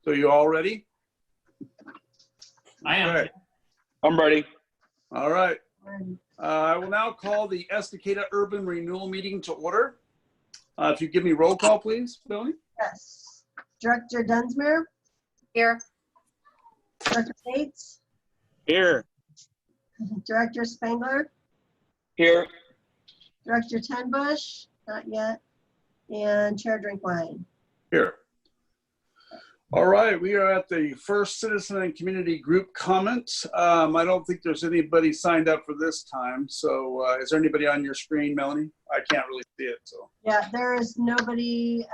So you all ready? I am. Okay. I'm ready. All right. I will now call the Estacada Urban Renewal meeting to order. If you give me roll call, please, Billy. Yes. Director Dunsmuir? Here. Director Bates? Here. Director Spangler? Here. Director Tenbush? Not yet. And Chair Drinkwine? Here. All right, we are at the first citizen and community group comments. I don't think there's anybody signed up for this time. So is there anybody on your screen, Melanie? I can't really see it, so. Yeah, there is nobody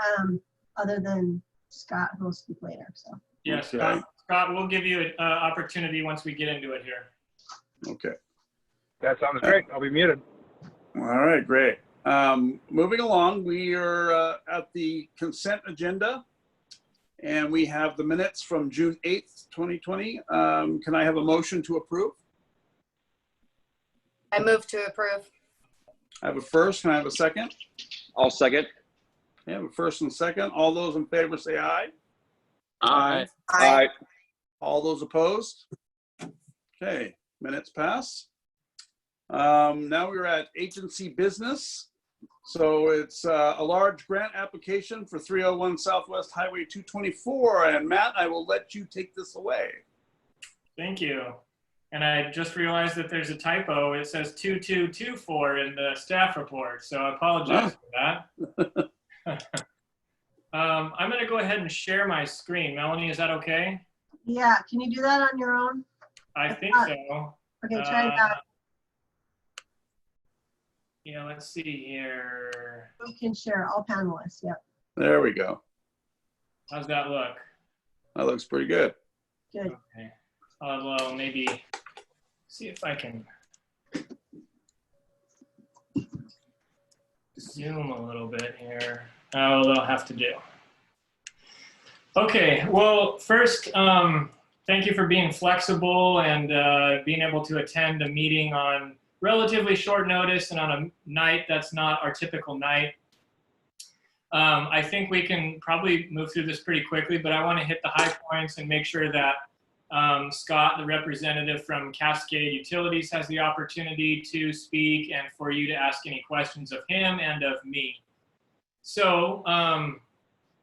other than Scott who will speak later. So. Yes, Okay. Scott, we'll give you an opportunity once we get into it here. Okay. That sounds great. I'll be muted. All right, great. Moving along, we are at the consent agenda. And we have the minutes from June 8th, 2020. Can I have a motion to approve? I move to approve. I have a first. Can I have a second? I'll second. I have a first and second. All those in favor say aye. Aye. Aye. All those opposed? Okay, minutes pass. Now we're at agency business. So it's a large grant application for 301 Southwest Highway 224. And Matt, I will let you take this away. Thank you. And I just realized that there's a typo. It says 2224 in the staff report. So I apologize for that. I'm going to go ahead and share my screen. Melanie, is that okay? Yeah, can you do that on your own? I think so. Okay, try that. Yeah, let's see here. We can share all panelists. Yep. There we go. How's that look? That looks pretty good. Good. Okay. Well, maybe see if I can zoom a little bit here. Oh, they'll have to do. Okay. Well, first, thank you for being flexible and being able to attend a meeting on relatively short notice and on a night that's not our typical night. I think we can probably move through this pretty quickly, but I want to hit the high points and make sure that Scott, the representative from Cascade Utilities, has the opportunity to speak and for you to ask any questions of him and of me. So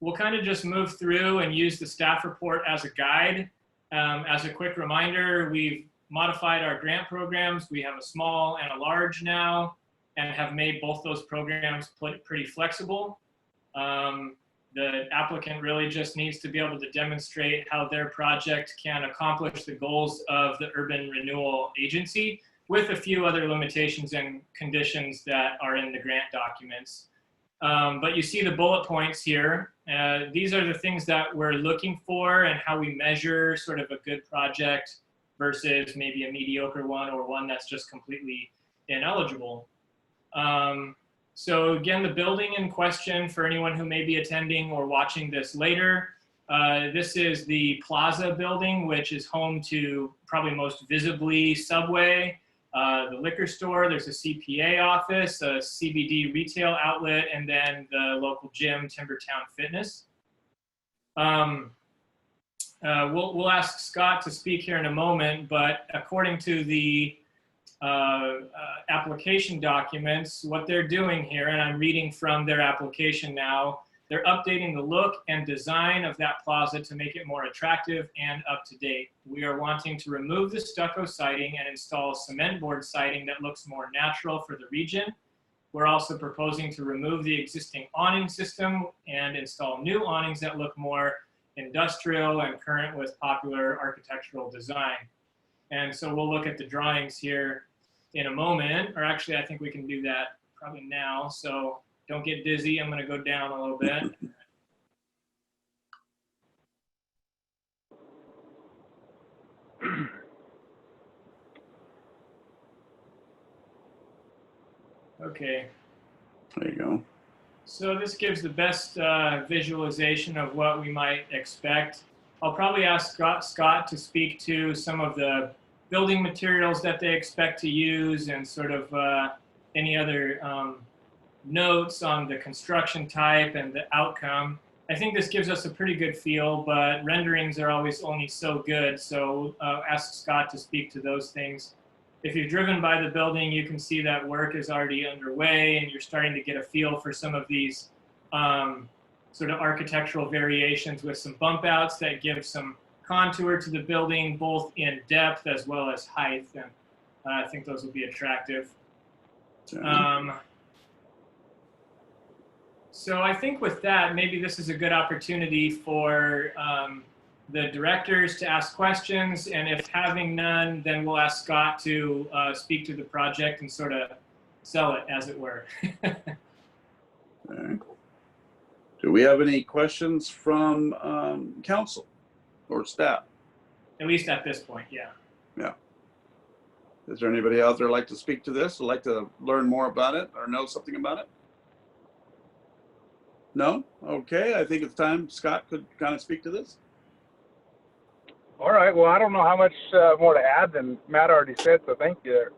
we'll kind of just move through and use the staff report as a guide. As a quick reminder, we've modified our grant programs. We have a small and a large now and have made both those programs pretty flexible. The applicant really just needs to be able to demonstrate how their project can accomplish the goals of the Urban Renewal Agency with a few other limitations and conditions that are in the grant documents. But you see the bullet points here. These are the things that we're looking for and how we measure sort of a good project versus maybe a mediocre one or one that's just completely ineligible. So again, the building in question for anyone who may be attending or watching this later, this is the Plaza building, which is home to probably most visibly Subway, the liquor store, there's a CPA office, a CBD retail outlet, and then the local gym, Timbertown Fitness. We'll ask Scott to speak here in a moment, but according to the application documents, what they're doing here, and I'm reading from their application now, they're updating the look and design of that plaza to make it more attractive and up to date. We are wanting to remove the stucco siding and install cement board siding that looks more natural for the region. We're also proposing to remove the existing awning system and install new awnings that look more industrial and current with popular architectural design. And so we'll look at the drawings here in a moment, or actually I think we can do that probably now. So don't get dizzy, I'm gonna go down a little bit. Okay. There you go. So this gives the best visualization of what we might expect. I'll probably ask Scott to speak to some of the building materials that they expect to use and sort of any other notes on the construction type and the outcome. I think this gives us a pretty good feel, but renderings are always only so good. So ask Scott to speak to those things. If you've driven by the building, you can see that work is already underway and you're starting to get a feel for some of these sort of architectural variations with some bump outs that give some contour to the building, both in depth as well as height. And I think those will be attractive. So I think with that, maybe this is a good opportunity for the directors to ask questions. And if having none, then we'll ask Scott to speak to the project and sort of sell it, as it were. Okay. Do we have any questions from council or staff? At least at this point, yeah. Yeah. Is there anybody out there like to speak to this, would like to learn more about it or know something about it? No? Okay, I think it's time Scott could kind of speak to this. All right. Well, I don't know how much more to add than Matt already said, so thank you there.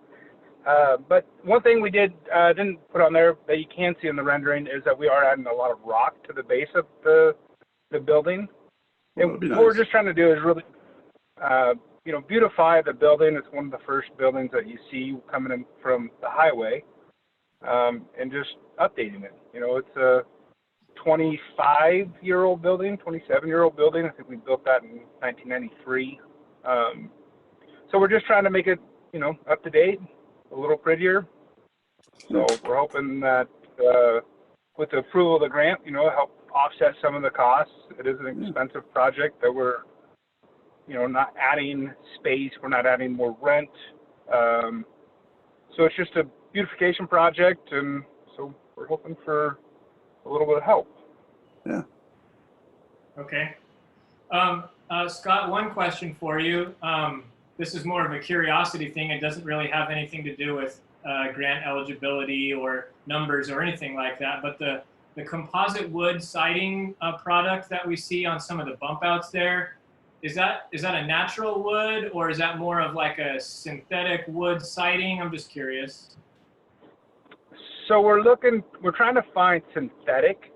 But one thing we didn't put on there that you can see in the rendering is that we are adding a lot of rock to the base of the building. Well, And that'd be what we're nice. just trying to do is really, beautify the building. It's one of the first buildings that you see coming in from the highway, and just updating it. It's a 25-year-old building, 27-year-old building. I think we built that in 1993. So we're just trying to make it, up to date, a little prettier. So we're hoping that with the approval of the grant, help offset some of the costs. It is an expensive project that we're, not adding space. We're not adding more rent. So it's just a beautification project, and so we're hoping for a little bit of help. Yeah. Okay. Scott, one question for you. This is more of a curiosity thing. It doesn't really have anything to do with grant eligibility or numbers or anything like that, but the composite wood siding product that we see on some of the bump outs there, is that a natural wood, or is that more of like a synthetic wood siding? I'm just curious. So we're trying to find synthetic.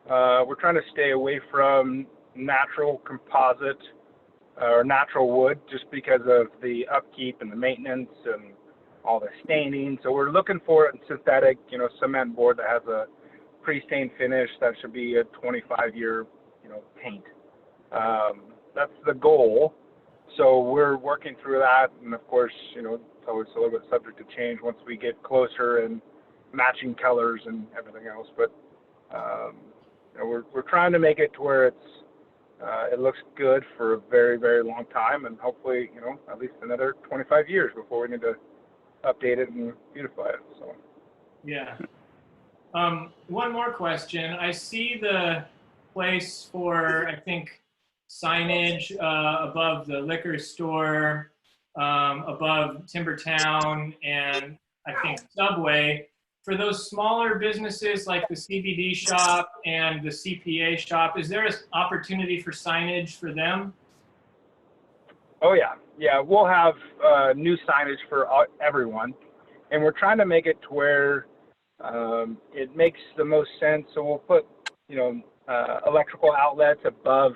We're trying to stay away from natural composite or natural wood just because of the upkeep and the maintenance and all the staining. So we're looking for a synthetic, cement board that has a pre-stain finish that should be a 25-year, paint. That's the goal. So we're working through that, and of course, it's always a little bit subject to change once we get closer and matching colors and everything else. But we're trying to make it to where it looks good for a very, very long time, and hopefully, at least another 25 years before we need to update it and beautify it. So. Yeah. One more question. I see the place for, I think, signage above the liquor store, above Timbertown, and I think Subway. For those smaller businesses like the CBD shop and the CPA shop, is there an opportunity for signage for them? Oh yeah, we'll have new signage for everyone, and we're trying to make it to where it makes the most sense. So we'll put, electrical outlets above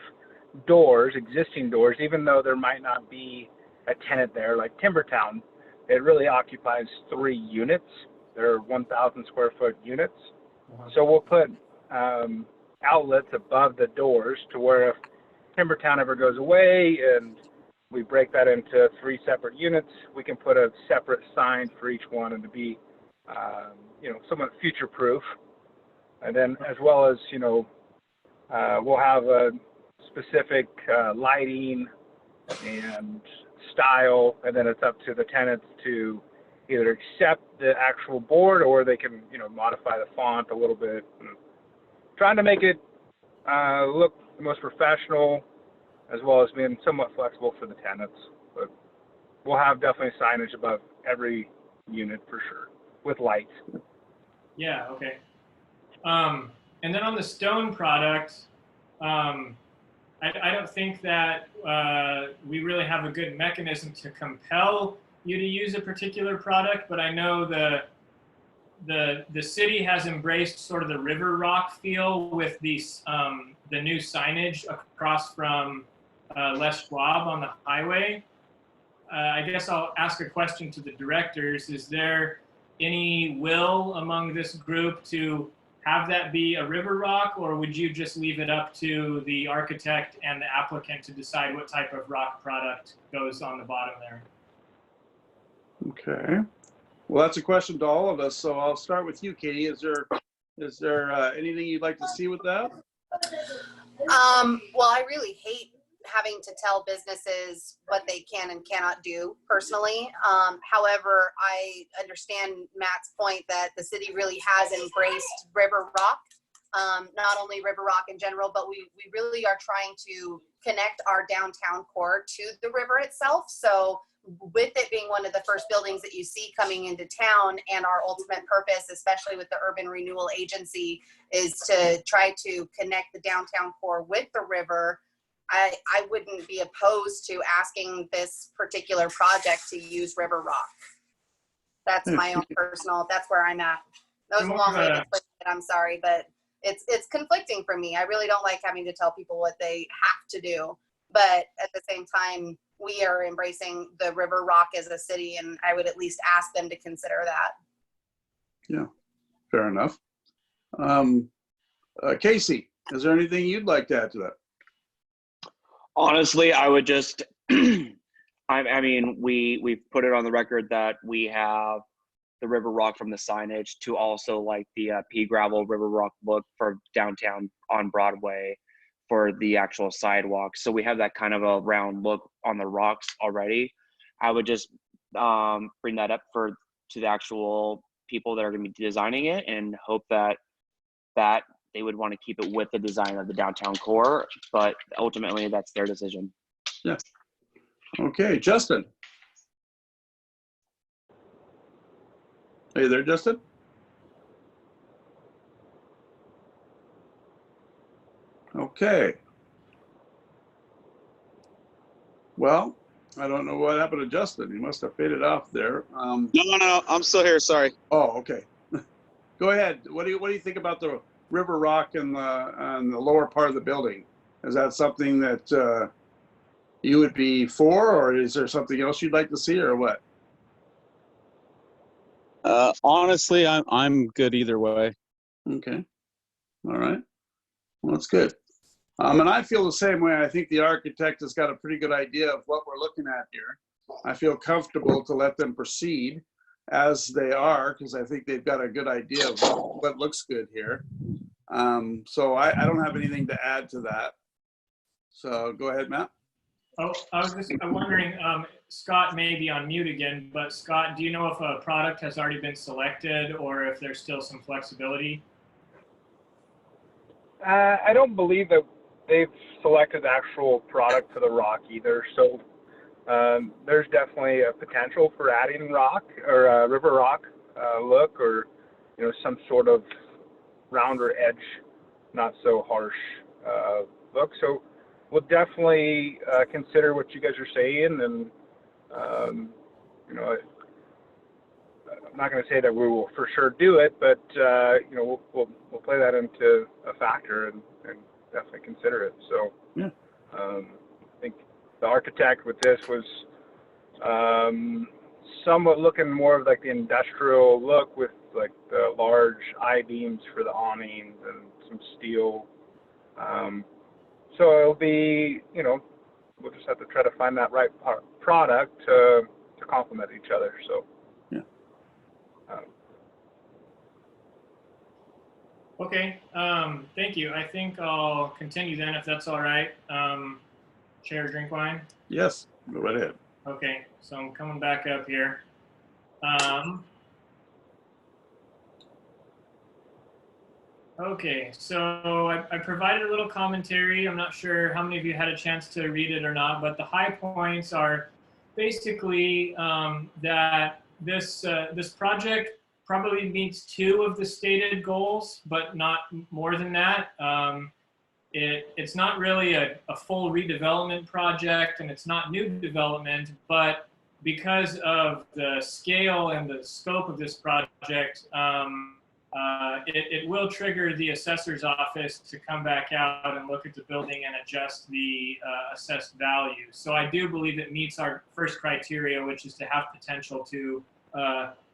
doors, existing doors, even though there might not be a tenant there. Like Timbertown, it really occupies 3 units. They're 1,000 square foot units. So we'll put outlets above the doors to where if Timbertown ever goes away and we break that into 3 separate units, we can put a separate sign for each one and to be, somewhat future proof. And then as well as, we'll have a specific lighting and style, and then it's up to the tenants to either accept the actual board or they can, modify the font a little bit. And trying to make it look the most professional, as well as being somewhat flexible for the tenants. But we'll have definitely signage above every unit for sure, with lights. Yeah, okay. And then on the stone product, I don't think that we really have a good mechanism to compel you to use a particular product, but I know the city has embraced sort of the river rock feel with these the new signage across from Les Schwab on the highway. I guess I'll ask a question to the directors. Is there any will among this group to have that be a river rock, or would you just leave it up to the architect and the applicant to decide what type of rock product goes on the bottom there? Okay. Well, that's a question to all of us. So I'll start with you, Katie. Is there anything you'd like to see with that? Well, I really hate having to tell businesses what they can and cannot do personally. However, I understand Matt's point that the city really has embraced River Rock. Not only River Rock in general, but we really are trying to connect our downtown core to the river itself. So with it being one of the first buildings that you see coming into town, and our ultimate purpose, especially with the Urban Renewal Agency, is to try to connect the downtown core with the river, I wouldn't be opposed to asking this particular project to use River Rock. That's my own personal, that's where I'm at. That was a long way to explain it, I'm sorry, but it's conflicting for me. I really don't like having to tell people what they have to do. But at the same time, we are embracing the River Rock as a city, and I would at least ask them to consider that. Yeah, fair enough. Casey, is there anything you'd like to add to that? Honestly, I would just, I mean, we've put it on the record that we have the River Rock from the signage to also like the pea gravel River Rock look for downtown on Broadway for the actual sidewalk. So we have that kind of a round look on the rocks already. I would just bring that up to the actual people that are going to be designing it, and hope that they would want to keep it with the design of the downtown core, but ultimately that's their decision. Yeah. Okay, Justin. Hey there, Justin. Okay. Well, I don't know what happened to Justin. He must have faded off there. No, I'm still here. Sorry. Oh, okay. Go ahead. What do you think about the River Rock and the lower part of the building? Is that something that you would be for, or is there something else you'd like to see, or what? Honestly, I'm good either way. Okay. All right. Well, that's good. And I feel the same way. I think the architect has got a pretty good idea of what we're looking at here. I feel comfortable to let them proceed as they are, because I think they've got a good idea of what looks good here. So I don't have anything to add to that. So go ahead, Matt. Oh, I'm wondering, Scott may be on mute again, but Scott, do you know if a product has already been selected or if there's still some flexibility? I don't believe that they've selected the actual product for the rock either. So there's definitely a potential for adding rock or river rock look, or some sort of rounder edge, not so harsh look. So we'll definitely consider what you guys are saying, and I'm not going to say that we will for sure do it, but we'll play that into a factor and definitely consider it. So yeah. I think the architect with this was somewhat looking more of like the industrial look with like the large I-beams for the awnings and some steel. So it'll be, we'll just have to try to find that right product to complement each other. So yeah. Okay, thank you. I think I'll continue then, if that's all right. Chair Drinkwine? Yes, go right ahead. Okay, so I'm coming back up here. Okay, so I provided a little commentary. I'm not sure how many of you had a chance to read it or not, but the high points are basically that this project probably meets 2 of the stated goals, but not more than that. It's not really a full redevelopment project, and it's not new development, but because of the scale and the scope of this project, it will trigger the assessor's office to come back out and look at the building and adjust the assessed value. So I do believe it meets our first criteria, which is to have potential to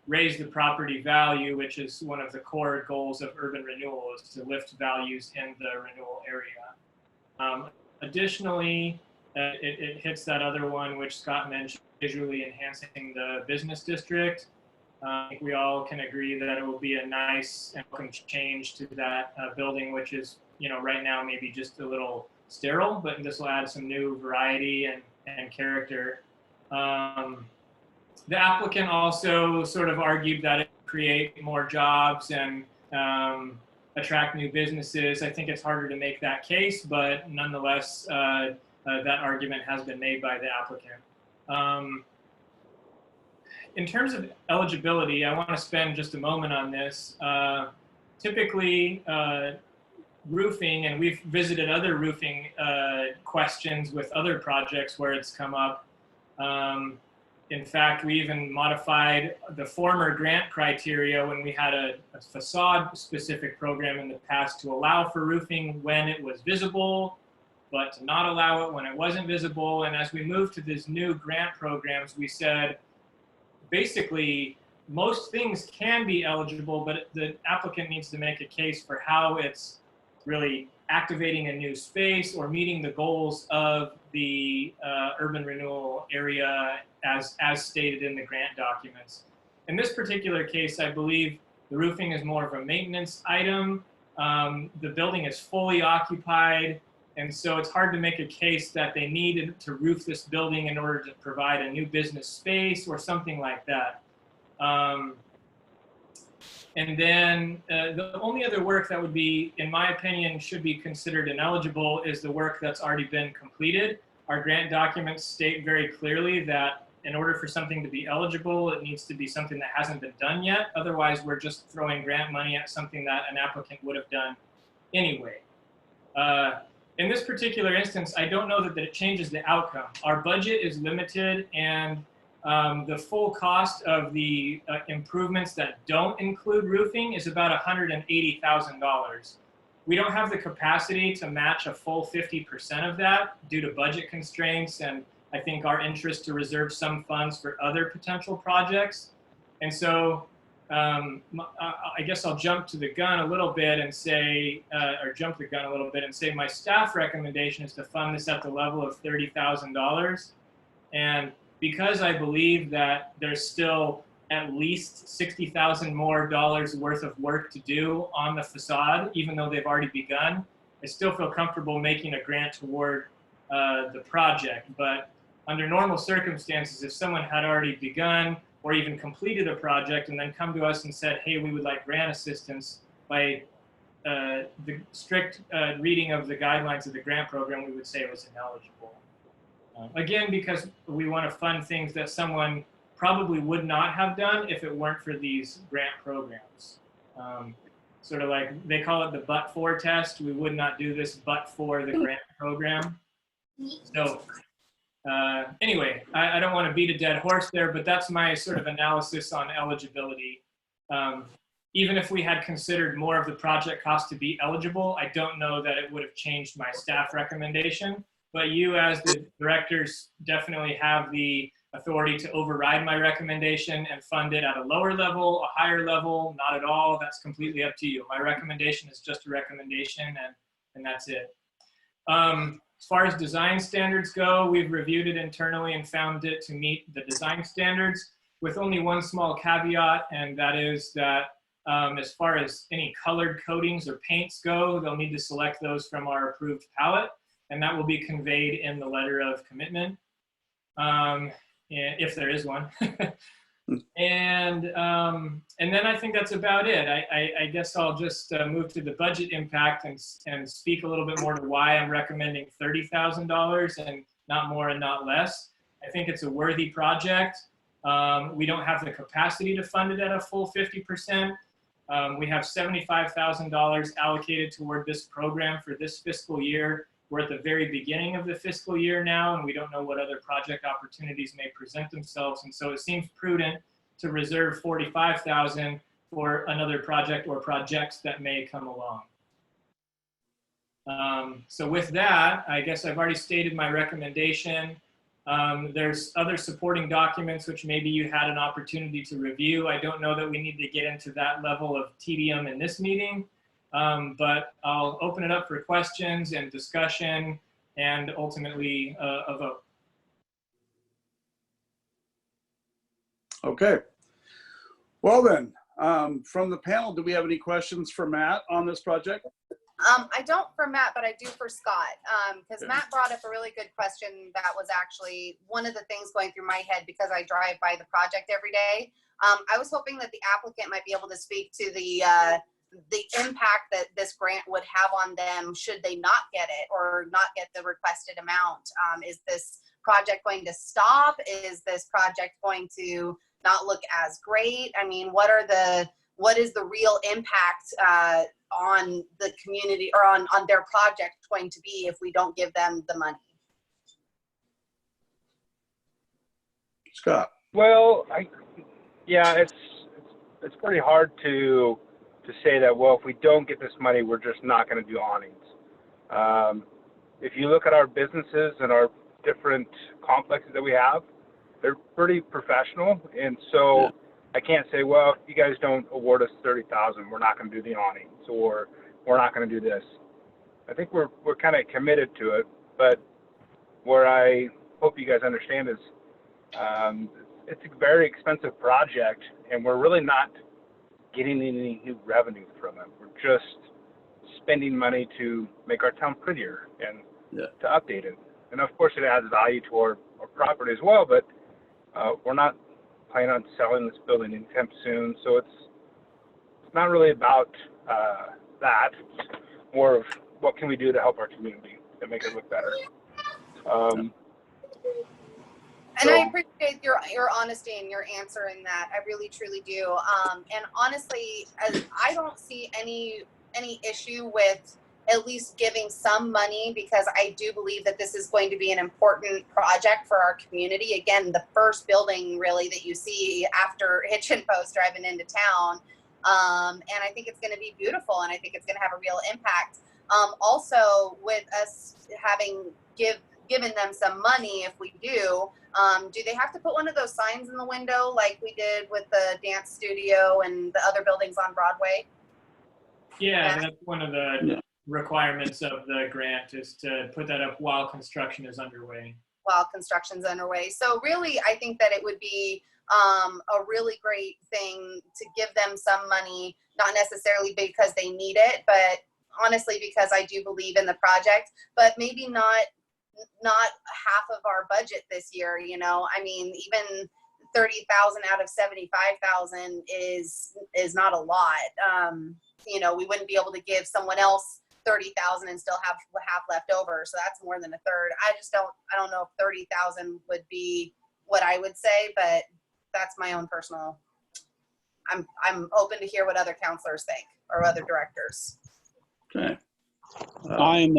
raise the property value, which is one of the core goals of urban renewal, is to lift values in the renewal area. Additionally, it hits that other one which Scott mentioned, visually enhancing the business district. I think we all can agree that it will be a nice and welcome change to that building, which is, right now maybe just a little sterile, but this will add some new variety and character. The applicant also sort of argued that it would create more jobs and attract new businesses. I think it's harder to make that case, but nonetheless, that argument has been made by the applicant. In terms of eligibility, I want to spend just a moment on this. Typically, roofing, and we've visited other roofing questions with other projects where it's come up. In fact, we even modified the former grant criteria when we had a facade-specific program in the past to allow for roofing when it was visible, but to not allow it when it wasn't visible. And as we moved to these new grant programs, we said, basically, most things can be eligible, but the applicant needs to make a case for how it's really activating a new space or meeting the goals of the urban renewal area as stated in the grant documents. In this particular case, I believe the roofing is more of a maintenance item. The building is fully occupied, and so it's hard to make a case that they needed to roof this building in order to provide a new business space or something like that. And then the only other work that would be, in my opinion, should be considered ineligible is the work that's already been completed. Our grant documents state very clearly that in order for something to be eligible, it needs to be something that hasn't been done yet. Otherwise, we're just throwing grant money at something that an applicant would have done anyway. In this particular instance, I don't know that it changes the outcome. Our budget is limited, and the full cost of the improvements that don't include roofing is about $180,000. We don't have the capacity to match a full 50% of that due to budget constraints, and I think our interest to reserve some funds for other potential projects. And so I guess I'll jump to the gun a little bit and say, my staff recommendation is to fund this at the level of $30,000. And because I believe that there's still at least $60,000 more worth of work to do on the facade, even though they've already begun, I still feel comfortable making a grant toward the project. But under normal circumstances, if someone had already begun or even completed a project and then come to us and said, hey, we would like grant assistance, by the strict reading of the guidelines of the grant program, we would say it was ineligible. Again, because we want to fund things that someone probably would not have done if it weren't for these grant programs. Sort of like they call it the but-for test. We would not do this but for the grant program. So anyway, I don't want to beat a dead horse there, but that's my sort of analysis on eligibility. Even if we had considered more of the project cost to be eligible, I don't know that it would have changed my staff recommendation. But you as the directors definitely have the authority to override my recommendation and fund it at a lower level, a higher level, not at all. That's completely up to you. My recommendation is just a recommendation, and that's it. As far as design standards go, we've reviewed it internally and found it to meet the design standards with only one small caveat, and that is that as far as any colored coatings or paints go, they'll need to select those from our approved palette, and that will be conveyed in the letter of commitment, if there is one. And then I think that's about it. I guess I'll just move to the budget impact and speak a little bit more to why I'm recommending $30,000 and not more and not less. I think it's a worthy project. We don't have the capacity to fund it at a full 50%. We have $75,000 allocated toward this program for this fiscal year. We're at the very beginning of the fiscal year now, and we don't know what other project opportunities may present themselves. And so it seems prudent to reserve $45,000 for another project or projects that may come along. So with that, I guess I've already stated my recommendation. There's other supporting documents which maybe you had an opportunity to review. I don't know that we need to get into that level of tedium in this meeting, but I'll open it up for questions and discussion and ultimately a vote. Okay. Well then, from the panel, do we have any questions for Matt on this project? I don't for Matt, but I do for Scott. Because Okay. Matt brought up a really good question that was actually one of the things going through my head because I drive by the project every day. I was hoping that the applicant might be able to speak to the impact that this grant would have on them should they not get it or not get the requested amount. Is this project going to stop? Is this project going to not look as great? I mean, what is the real impact on the community or on their project going to be if we don't give them the money? Scott? Well, it's pretty hard to say that, well, if we don't get this money, we're just not going to do awnings. If you look at our businesses and our different complexes that we have, they're pretty professional. And so Yeah. I can't say, well, if you guys don't award us $30,000, we're not going to do the awnings, or we're not going to do this. I think we're kind of committed to it, but where I hope you guys understand is it's a very expensive project, and we're really not getting any new revenue from it. We're just spending money to make our town prettier and to update it. And of course, it adds value to our property as well, but we're not planning on selling this building anytime soon. So it's not really about that. It's more of what can we do to help our community and make it look better. And I appreciate your honesty and your answer in that. I really, truly do. And honestly, I don't see any issue with at least giving some money, because I do believe that this is going to be an important project for our community. Again, the first building really that you see after Hitch and Post driving into town. And I think it's going to be beautiful, and I think it's going to have a real impact. Also, with us having given them some money, if we do they have to put one of those signs in the window like we did with the dance studio and the other buildings on Broadway? Yeah, that's one of the requirements of the grant, is to put that up while construction is underway. While construction's underway. So really, I think that it would be a really great thing to give them some money, not necessarily because they need it, but honestly because I do believe in the project, but maybe not half of our budget this year. You know, I mean, even 30,000 out of 75,000 is not a lot. You know, we wouldn't be able to give someone else 30,000 and still have half left over. So that's more than a third. I don't know if 30,000 would be what I would say, but that's my own personal. I'm open to hear what other counselors think or other directors. Okay. I'm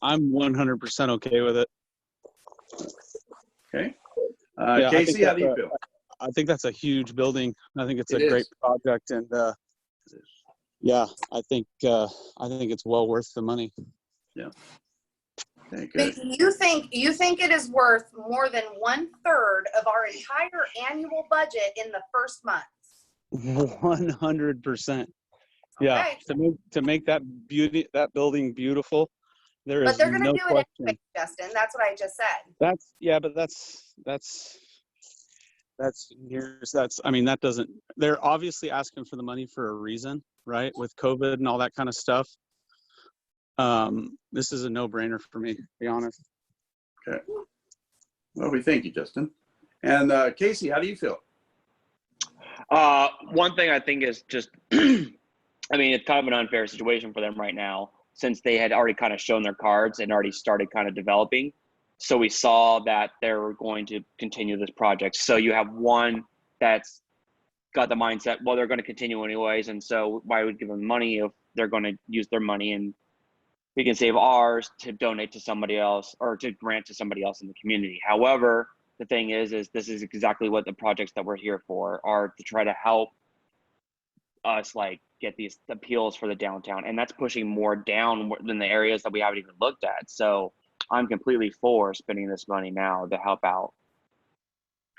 100% okay with it. Okay. Yeah, Casey, how do you feel? I think that's a huge building. I think it's It a great is. project, and yeah, I think it's well worth the money. Yeah. Okay, But good. you think it is worth more than 1/3 of our entire annual budget in the first month? 100%. Yeah, Okay. to make that building beautiful, there But is they're going to no do question. it anyway, Justin. That's what I just said. That doesn't, they're obviously asking for the money for a reason, right? With COVID and all that kind of stuff. This is a no-brainer for me, to be honest. Okay. Well, we thank you, Justin. And Casey, how do you feel? One thing I think is just, I mean, it's kind of an unfair situation for them right now, since they had already kind of shown their cards and already started kind of developing. So we saw that they were going to continue this project. So you have one that's got the mindset, well, they're going to continue anyways. And so why would we give them money if they're going to use their money and we can save ours to donate to somebody else or to grant to somebody else in the community. However, the thing is this is exactly what the projects that we're here for are, to try to help us like get these appeals for the downtown, and that's pushing more down than the areas that we haven't even looked at. So I'm completely for spending this money now to help out.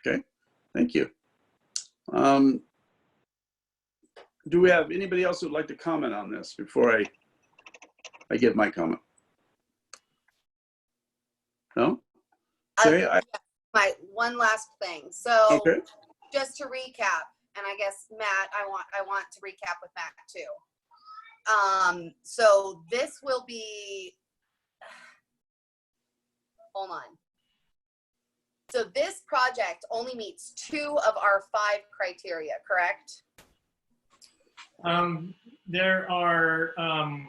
Okay, thank you. Do we have anybody else who'd like to comment on this before I give my comment? No? Okay, My one last thing. So okay. just to recap, and I guess Matt, I want to recap with Matt too. So this will be, hold on. So this project only meets 2 of our 5 criteria, correct? There are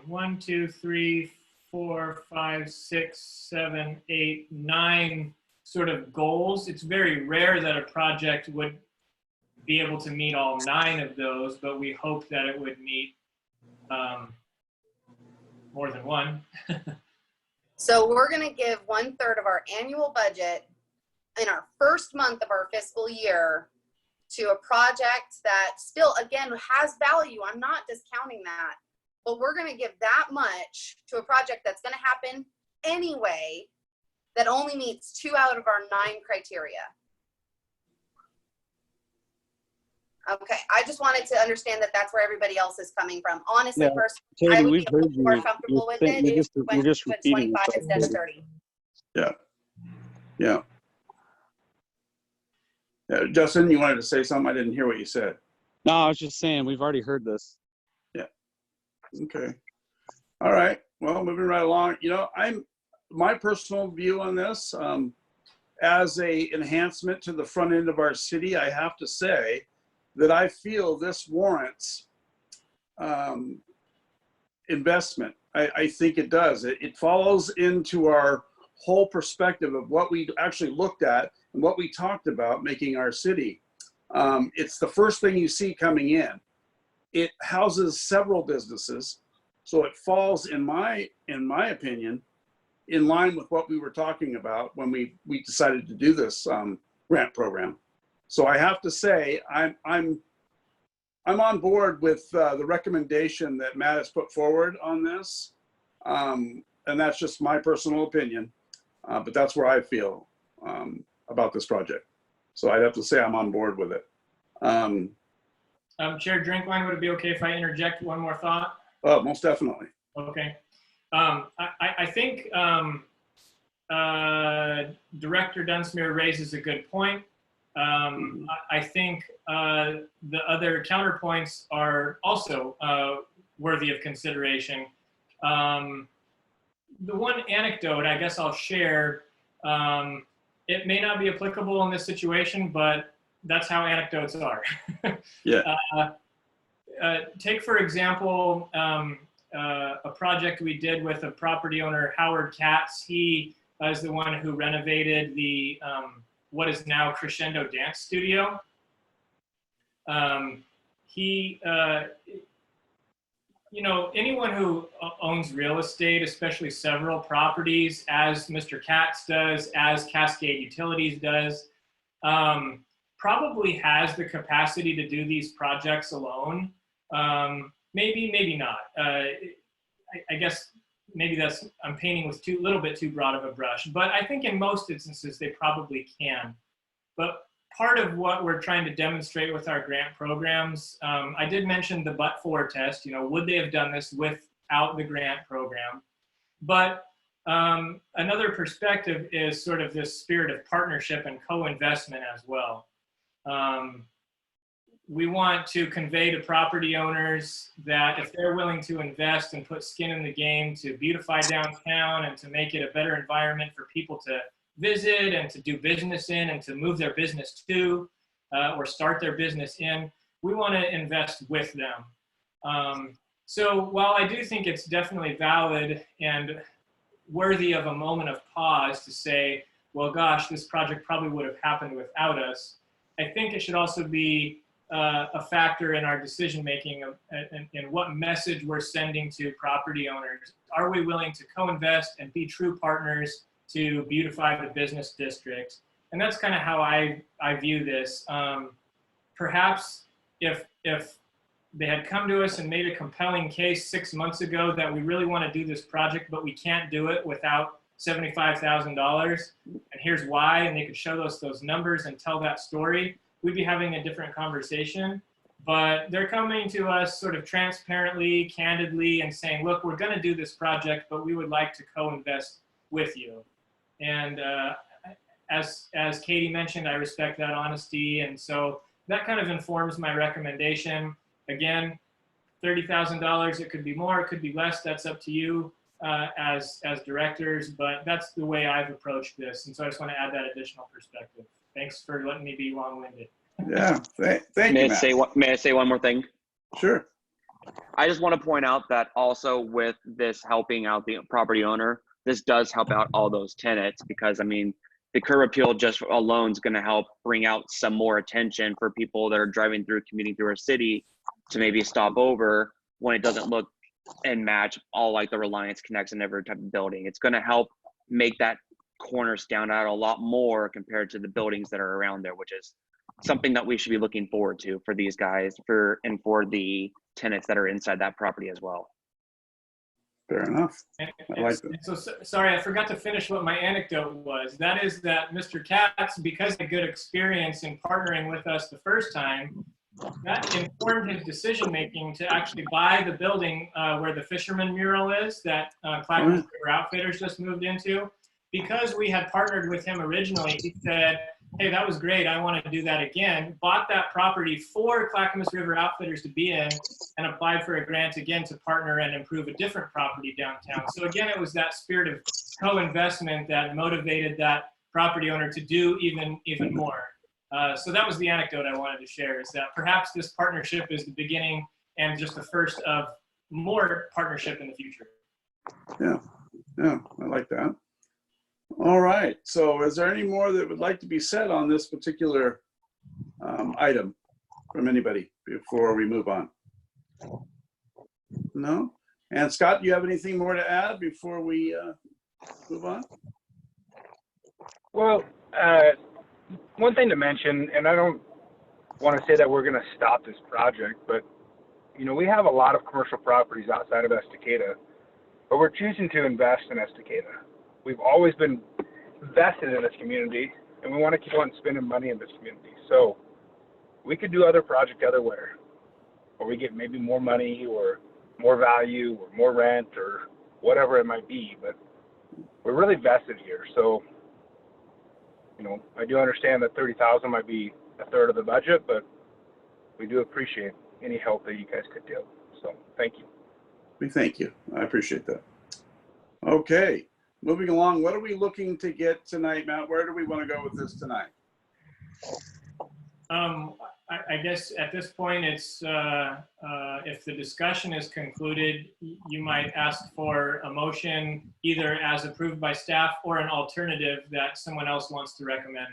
1, 2, 3, 4, 5, 6, 7, 8, 9 sort of goals. It's very rare that a project would be able to meet all 9 of those, but we hope that it would meet more than one. So we're going to give 1/3 of our annual budget in our first month of our fiscal year to a project that still, again, has value. I'm not discounting that, but we're going to give that much to a project that's going to happen anyway, that only meets 2 out of our 9 criteria. Okay, I just wanted to understand that that's where everybody else is coming from. Honestly, Yeah, personally, I Katie, would we've be heard more you. comfortable with You're it if we you're went just with repeating 25 yourself. instead of 30. Yeah. Yeah. Yeah. Justin, you wanted to say something? I didn't hear what you said. No, I was just saying, we've already heard this. Yeah. Okay. All right. Well, moving right along. You know, my personal view on this, as a enhancement to the front end of our city, I have to say that I feel this warrants investment. I think it does. It follows into our whole perspective of what we actually looked at and what we talked about making our city. It's the first thing you see coming in. It houses several businesses, so it falls, in my opinion, in line with what we were talking about when we decided to do this grant program. So I have to say, I'm on board with the recommendation that Matt has put forward on this, and that's just my personal opinion, but that's where I feel about this project. So I'd have to say I'm on board with it. Chair Drinkline, would it be okay if I interject one more thought? Oh, most definitely. Okay. I think Director Dunsmuir raises a good point. I think the other counterpoints are also worthy of consideration. The one anecdote I guess I'll share, it may not be applicable in this situation, but that's how anecdotes are. Yeah. Take, for example, a project we did with a property owner, Howard Katz. He is the one who renovated the what is now Crescendo Dance Studio. You know, anyone who owns real estate, especially several properties, as Mr. Katz does, as Cascade Utilities does, probably has the capacity to do these projects alone. Maybe, maybe not. I guess maybe that's, I'm painting with a little bit too broad of a brush, but I think in most instances they probably can. But part of what we're trying to demonstrate with our grant programs, I did mention the but-for test. You know, would they have done this without the grant program? But another perspective is sort of this spirit of partnership and co-investment as well. We want to convey to property owners that if they're willing to invest and put skin in the game to beautify downtown and to make it a better environment for people to visit and to do business in and to move their business to or start their business in, we want to invest with them. So while I do think it's definitely valid and worthy of a moment of pause to say, well, gosh, this project probably would have happened without us, I think it should also be a factor in our decision-making and what message we're sending to property owners. Are we willing to co-invest and be true partners to beautify the business district? And that's kind of how I view this. Perhaps if they had come to us and made a compelling case 6 months ago that we really want to do this project, but we can't do it without $75,000. And here's why. And they could show us those numbers and tell that story. We'd be having a different conversation. But they're coming to us sort of transparently, candidly, and saying, look, we're going to do this project, but we would like to co-invest with you. And as Katie mentioned, I respect that honesty. And so that kind of informs my recommendation. Again, $30,000, it could be more, it could be less. That's up to you as directors, but that's the way I've approached this. And so I just want to add that additional perspective. Thanks for letting me be long-winded. Yeah, thank you, Matt. May I say one more thing? Sure. I just want to point out that also with this helping out the property owner, this does help out all those tenants, because I mean, the curb appeal just alone is going to help bring out some more attention for people that are driving through, commuting through our city to maybe stop over when it doesn't look and match all like the Reliance Connects and every type of building. It's going to help make that corner stand out a lot more compared to the buildings that are around there, which is something that we should be looking forward to for these guys, and for the tenants that are inside that property as well. Fair enough. I like that. So sorry, I forgot to finish what my anecdote was. That is that Mr. Katz, because of a good experience in partnering with us the first time, that informed his decision-making to actually buy the building where the fisherman mural is that Clackamas River Outfitters just moved into. Because we had partnered with him originally, he said, hey, that was great, I want to do that again. Bought that property for Clackamas River Outfitters to be in, and applied for a grant again to partner and improve a different property downtown. So again, it was that spirit of co-investment that motivated that property owner to do even more. So that was the anecdote I wanted to share, is that perhaps this partnership is the beginning and just the first of more partnership in the future. Yeah, I like that. All right, so is there any more that would like to be said on this particular item from anybody before we move on? No? And Scott, do you have anything more to add before we move on? Well, one thing to mention, and I don't want to say that we're going to stop this project, but you know, we have a lot of commercial properties outside of Estacada, but we're choosing to invest in Estacada. We've always been vested in this community, and we want to keep on spending money in this community. So we could do other projects elsewhere, or we get maybe more money or more value or more rent or whatever it might be, but we're really vested here. So, you know, I do understand that $30,000 might be a third of the budget, but we do appreciate any help that you guys could do. So thank you. We thank you. I appreciate that. Okay, moving along. What are we looking to get tonight, Matt? Where do we want to go with this tonight? I guess at this point, it's if the discussion is concluded, you might ask for a motion either as approved by staff or an alternative that someone else wants to recommend.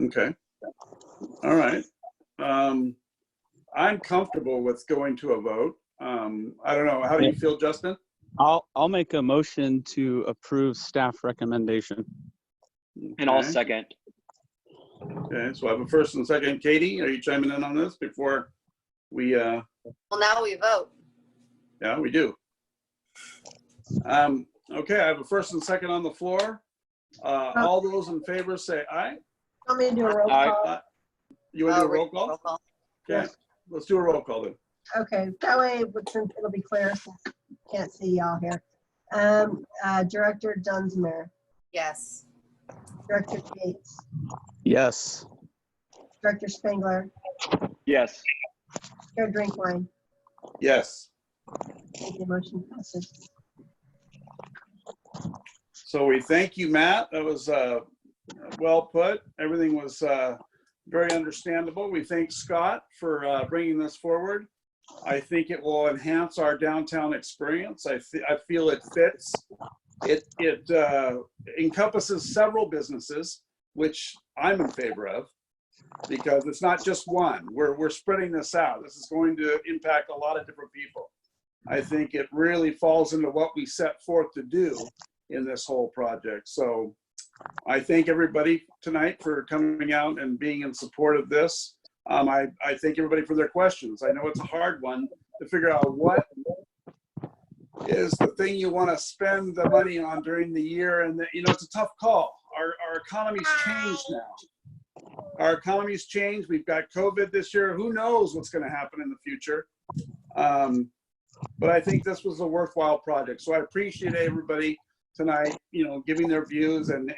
Okay. All right. I'm comfortable with going to a vote. I don't know. How do you feel, Justin? I'll make a motion to approve staff recommendation. And I'll Okay. second. Okay, so I have a first and second. Katie, are you chiming in on this before we, Well, now we vote. yeah, we do. Okay, I have a first and second on the floor. All those in favor say aye. Want me to do a roll Aye. call? You want to do a Oh, roll call? roll call. Okay, let's do a roll call then. Okay, that way it'll be clear since I can't see y'all here. Director Dunsmere, Yes. Director Gates, Yes. Director Spengler, Yes. Chair Drinkwine. Yes. Thank you, motion passes. So we thank you, Matt. That was well put. Everything was very understandable. We thank Scott for bringing this forward. I think it will enhance our downtown experience. I feel it fits. It encompasses several businesses, which I'm in favor of, because it's not just one. We're spreading this out. This is going to impact a lot of different people. I think it really falls into what we set forth to do in this whole project. So I thank everybody tonight for coming out and being in support of this. I thank everybody for their questions. I know it's a hard one to figure out what is the thing you want to spend the money on during the year. And, it's a tough call. Our economy's changed now. Our economy's changed. We've got COVID this year. Who knows what's going to happen in the future? But I think this was a worthwhile project. So I appreciate everybody tonight, giving their views and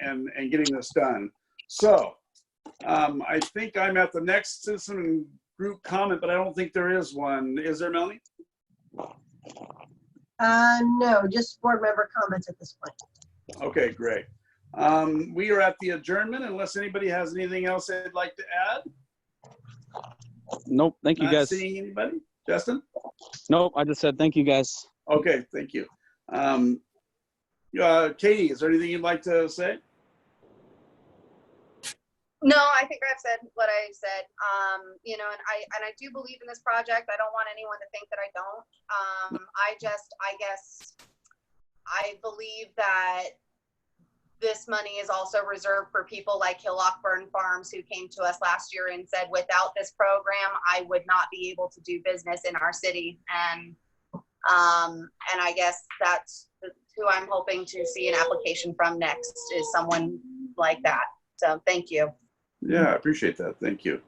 getting this done. So I think I'm at the next citizen group comment, but I don't think there is one. Is there, Melanie? No, just board member comments at this point. Okay, great. We are at the adjournment unless anybody has anything else they'd like to add. Nope. Thank you, Not guys. seeing anybody? Justin? Nope. I just said thank you, guys. Okay, thank you. Katie, is there anything you'd like to say? No, I think I've said what I said. And I do believe in this project. I don't want anyone to think that I don't. I guess I believe that this money is also reserved for people like Hillockburn Farms, who came to us last year and said, without this program, I would not be able to do business in our city. And I guess that's who I'm hoping to see an application from next, is someone like that. So thank you. Yeah, I appreciate that. Thank you.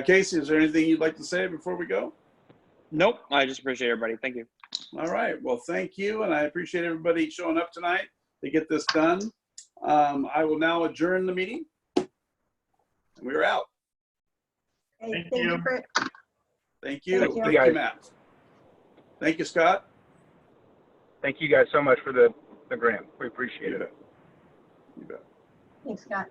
Casey, is there anything you'd like to say before we go? Nope. I just appreciate everybody. Thank you. All right. Well, thank you. And I appreciate everybody showing up tonight to get this done. I will now adjourn the meeting. And we're out. Hey, Thank you. Thank you. Thank you. Thank you, Matt. Thank you, Scott. Thank you guys so much for the grant. We appreciate it. You bet. Thanks, Scott.